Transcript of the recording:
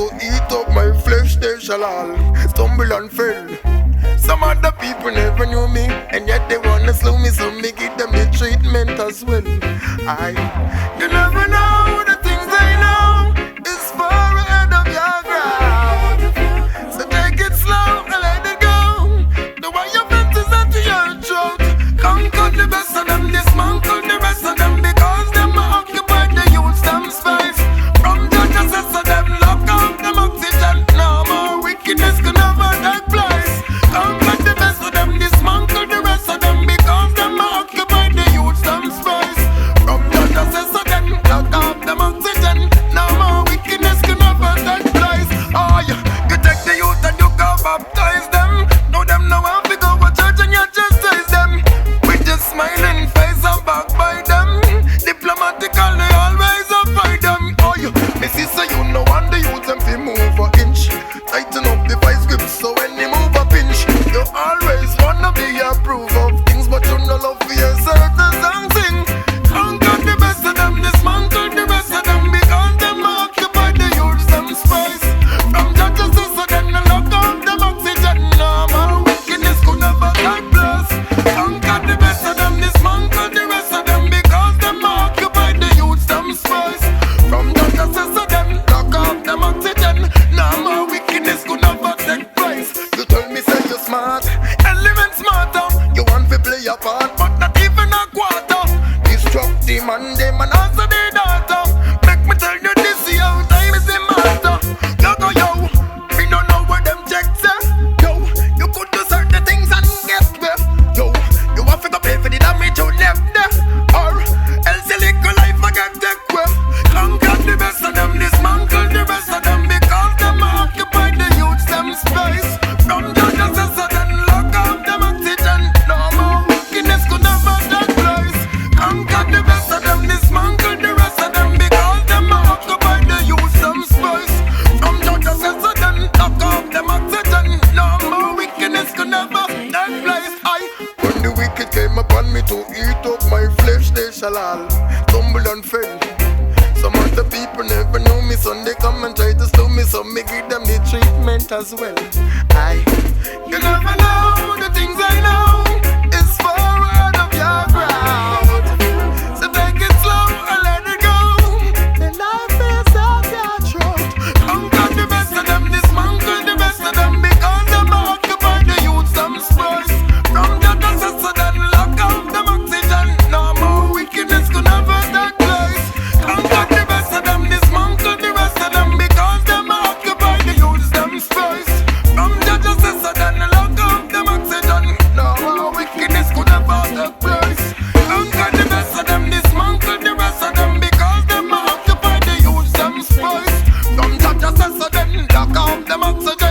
to eat up my flesh, they shall all stumble and fail. Some other people never knew me, and yet they wanna slow me, so me give them the treatment as well. You never know the things they know is far ahead of your ground. So take it slow and let it go. The way your fences are to your throat. Conquer the best of them, dismantle the rest of them, because them occupy the youth, them space. From judges, so them lock out them oxygen. No more wickedness can never take place. Conquer the best of them, dismantle the rest of them, because them occupy the youth, them space. From judges, so them lock out them oxygen. No more wickedness can never take place. Oh yeah, you take the youth and you go baptize them. Know them now have to go to church and you chastise them. With your smiling face and back by them. Diplomatically always avoid them. Oh yeah, me sister, you know want the youth them fi move a inch. Tighten up the vice grip so when they move a pinch. You always wanna be approved of things, but you no love for yourself the something. Conquer the best of them, dismantle the rest of them, because them occupy the youth them space. From judges to so them no lock out them oxygen. No more wickedness could never take place. Conquer the best of them, dismantle the rest of them, because them occupy the youth them space. From judges to so them lock out them oxygen. No more wickedness could never take place. You tell me say you smart, element smarter. You want to play a part, but not even a quarter. Disrupt the man, them and answer the data. Make me tell you this, see how time is the matter. You go yo, we don't know where them checks are. Yo, you could do certain things and get where. Yo, you have to pay for the damage you left there. Or else you live your life and get take where. Conquer the best of them, dismantle the rest of them, because them occupy the youth them space. From judges to sudden lock out them oxygen. No more wickedness could never take place. Conquer the best of them, dismantle the rest of them, because them occupy the youth them space. From judges to sudden lock out them oxygen. No more wickedness could never take place. When the wicked came upon me to eat up my flesh, they shall all stumble and fail. Some other people never knew me, so they come and try to slow me, so me give them the treatment as well. You never know the things I know is far out of your ground. So take it slow and let it go. The life is off your throat. Conquer the best of them, dismantle the rest of them, because them occupy the youth some space. From judges to sudden lock out them oxygen. No more wickedness could never take place. Conquer the best of them, dismantle the rest of them, because them occupy the youth them space. From judges to sudden lock out them oxygen. No more wickedness could never take place. Conquer the best of them, dismantle the rest of them, because them occupy the youth them space. From judges to sudden lock out them oxygen.